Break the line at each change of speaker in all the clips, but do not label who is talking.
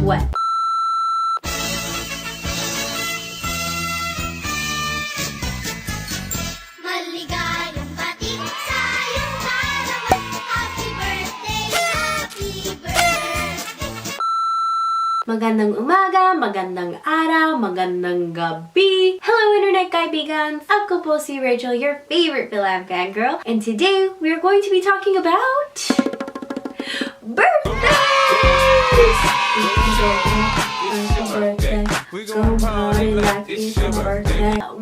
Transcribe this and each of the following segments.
What?
Maligayang bati sa iyong kaarawan. Happy birthday, happy birthday.
Magandang umaga, magandang araw, magandang gabi. Hello internet kaibigan! Ako po si Rachel, your favorite FILAM fangirl. And today, we're going to be talking about birthdays!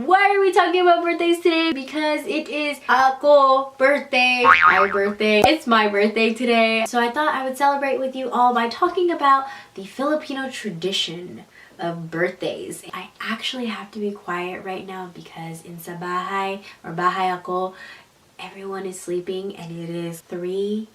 Why are we talking about birthdays today? Because it is ako birthday, our birthday. It's my birthday today. So I thought I would celebrate with you all by talking about the Filipino tradition of birthdays. I actually have to be quiet right now because in sa bahay or bahay ako, everyone is sleeping and it is 3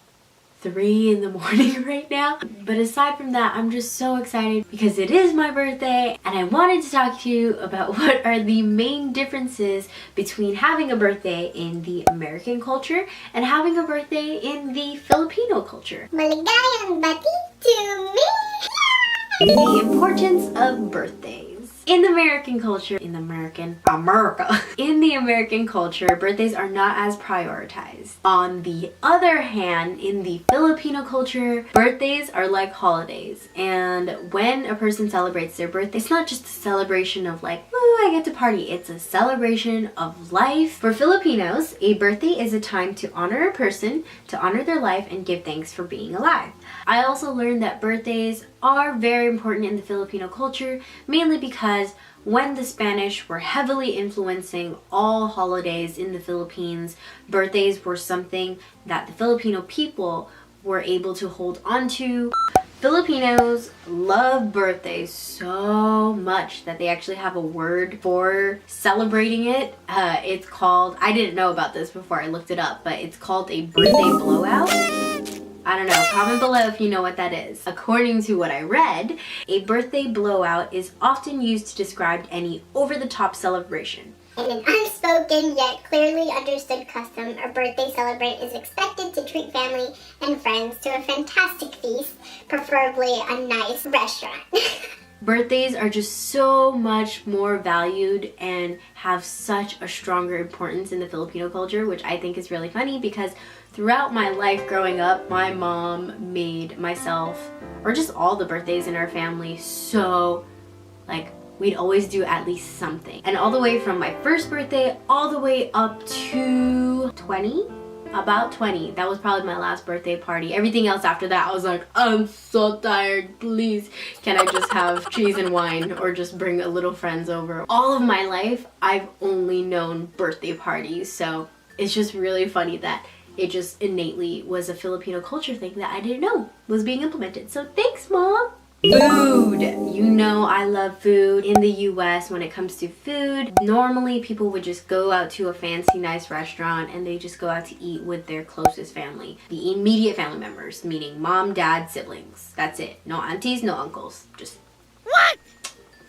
in the morning right now. But aside from that, I'm just so excited because it is my birthday and I wanted to talk to you about what are the main differences between having a birthday in the American culture and having a birthday in the Filipino culture.
Maligayang bati to me.
The importance of birthdays. In the American culture, in the American culture, birthdays are not as prioritized. On the other hand, in the Filipino culture, birthdays are like holidays. And when a person celebrates their birthday, it's not just a celebration of like, oh, I get to party. It's a celebration of life. For Filipinos, a birthday is a time to honor a person, to honor their life, and give thanks for being alive. I also learned that birthdays are very important in the Filipino culture, mainly because when the Spanish were heavily influencing all holidays in the Philippines, birthdays were something that the Filipino people were able to hold on to. Filipinos love birthdays so much that they actually have a word for celebrating it. It's called, I didn't know about this before I looked it up, but it's called a birthday blowout. I don't know, comment below if you know what that is. According to what I read, a birthday blowout is often used to describe any over-the-top celebration.
In an unspoken yet clearly understood custom, a birthday celebrant is expected to treat family and friends to a fantastic feast, preferably a nice restaurant.
Birthdays are just so much more valued and have such a stronger importance in the Filipino culture, which I think is really funny because throughout my life growing up, my mom made myself, or just all the birthdays in our family, so like we'd always do at least something. And all the way from my first birthday all the way up to 20, about 20. That was probably my last birthday party. Everything else after that, I was like, I'm so tired, please. Can I just have cheese and wine or just bring a little friends over? All of my life, I've only known birthday parties. So it's just really funny that it just innately was a Filipino culture thing that I didn't know was being implemented. So thanks, Mom. Food! You know I love food. In the US, when it comes to food, normally people would just go out to a fancy, nice restaurant and they just go out to eat with their closest family. The immediate family members, meaning mom, dad, siblings. That's it. No aunties, no uncles. Just what?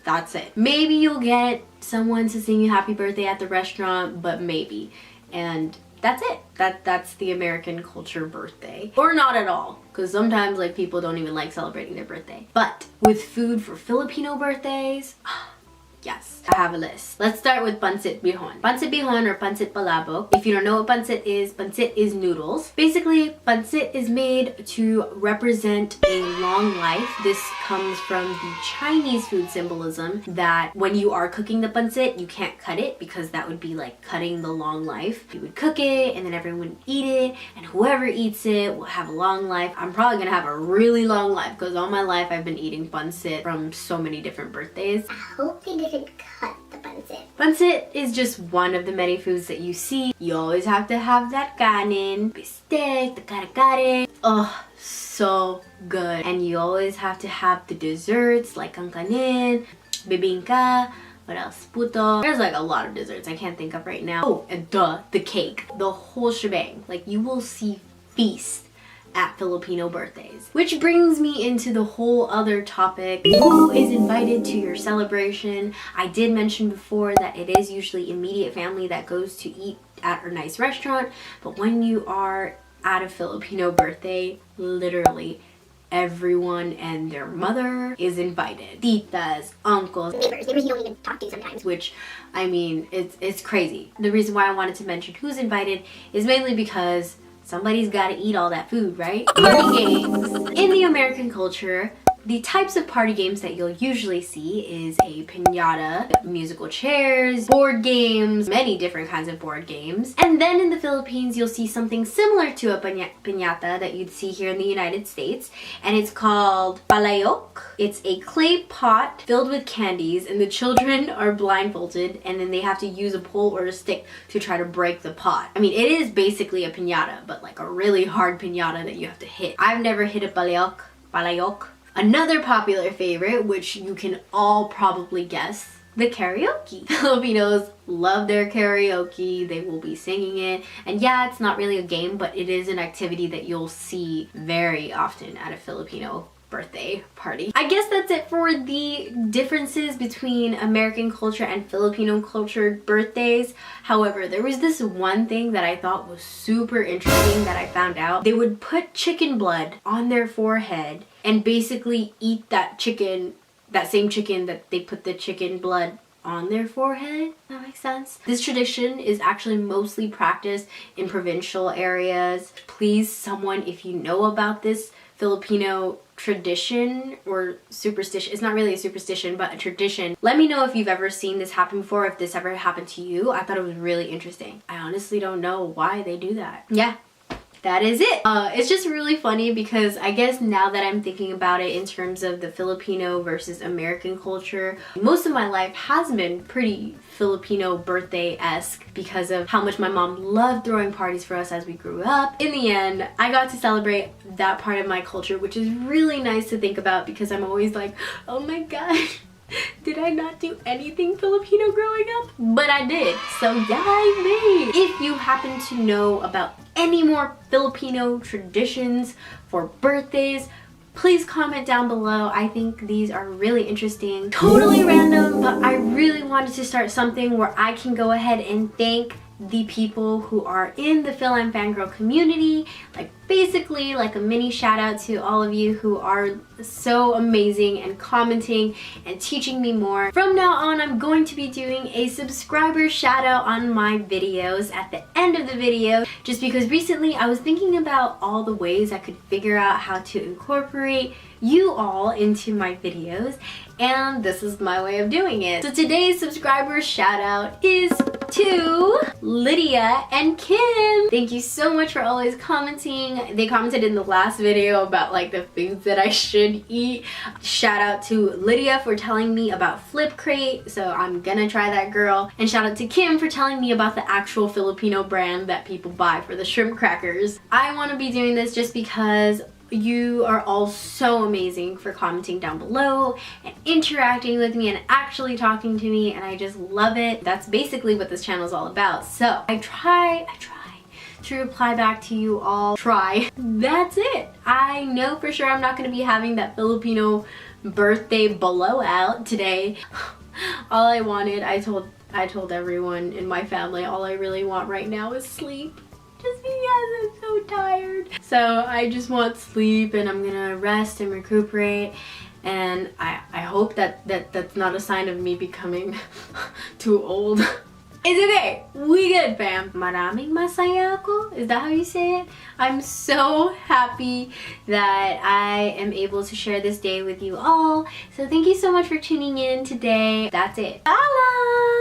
That's it. Maybe you'll get someone to sing you happy birthday at the restaurant, but maybe. And that's it. That's the American culture birthday. Or not at all, because sometimes like people don't even like celebrating their birthday. But with food for Filipino birthdays, yes, I have a list. Let's start with pancit bihon. Pancit bihon or pancit palabok. If you don't know what pancit is noodles. Basically, pancit is made to represent a long life. This comes from the Chinese food symbolism that when you are cooking the pancit, you can't cut it because that would be like cutting the long life. You would cook it and then everyone would eat it and whoever eats it will have a long life. I'm probably gonna have a really long life because all my life I've been eating pancit from so many different birthdays.
I hope they didn't cut the pancit.
Pancit is just one of the many foods that you see. You always have to have that kanin, bistec, the kare-kare. Oh, so good. And you always have to have the desserts like kangkanin, bibingka, what else? Puto. There's like a lot of desserts I can't think of right now. Oh, and the cake. The whole shebang. Like you will see feast at Filipino birthdays. Which brings me into the whole other topic. Who is invited to your celebration? I did mention before that it is usually immediate family that goes to eat at a nice restaurant, but when you are at a Filipino birthday, literally everyone and their mother is invited. Titas, uncles,
neighbors you don't even talk to sometimes.
Which, I mean, it's crazy. The reason why I wanted to mention who's invited is mainly because somebody's gotta eat all that food, right? Party games. In the American culture, the types of party games that you'll usually see is a piñata, musical chairs, board games, many different kinds of board games. And then in the Philippines, you'll see something similar to a piñata that you'd see here in the United States, and it's called palayok. It's a clay pot filled with candies, and the children are blindfolded, and then they have to use a pole or a stick to try to break the pot. I mean, it is basically a piñata, but like a really hard piñata that you have to hit. I've never hit a palayok. Another popular favorite, which you can all probably guess, the karaoke. Filipinos love their karaoke. They will be singing it. And yeah, it's not really a game, but it is an activity that you'll see very often at a Filipino birthday party. I guess that's it for the differences between American culture and Filipino culture birthdays. However, there was this one thing that I thought was super interesting that I found out. They would put chicken blood on their forehead and basically eat that chicken, that same chicken that they put the chicken blood on their forehead. That makes sense. This tradition is actually mostly practiced in provincial areas. Please, someone, if you know about this Filipino tradition or superstition, it's not really a superstition but a tradition, let me know if you've ever seen this happen before, if this ever happened to you. I thought it was really interesting. I honestly don't know why they do that. Yeah, that is it. It's just really funny because I guess now that I'm thinking about it in terms of the Filipino versus American culture, most of my life has been pretty Filipino birthday-esque because of how much my mom loved throwing parties for us as we grew up. In the end, I got to celebrate that part of my culture, which is really nice to think about because I'm always like, oh my gosh, did I not do anything Filipino growing up? But I did, so yay me! If you happen to know about any more Filipino traditions for birthdays, please comment down below. I think these are really interesting. Totally random, but I really wanted to start something where I can go ahead and thank the people who are in the FILAM Fangirl community. Like basically like a mini shout out to all of you who are so amazing and commenting and teaching me more. From now on, I'm going to be doing a subscriber shout out on my videos at the end of the video, just because recently I was thinking about all the ways I could figure out how to incorporate you all into my videos, and this is my way of doing it. So today's subscriber shout out is to Lydia and Kim. Thank you so much for always commenting. They commented in the last video about like the foods that I should eat. Shout out to Lydia for telling me about Flip Crate, so I'm gonna try that, girl. And shout out to Kim for telling me about the actual Filipino brand that people buy for the shrimp crackers. I want to be doing this just because you are all so amazing for commenting down below and interacting with me and actually talking to me, and I just love it. That's basically what this channel is all about. So I try to reply back to you all. That's it. I know for sure I'm not going to be having that Filipino birthday blowout today. All I wanted, I told everyone in my family, all I really want right now is sleep. Just because I'm so tired. So I just want sleep, and I'm gonna rest and recuperate, and I hope that's not a sign of me becoming too old. It's okay, we good, fam. Maraming masaya ako? Is that how you say it? I'm so happy that I am able to share this day with you all. So thank you so much for tuning in today. That's it. Bye!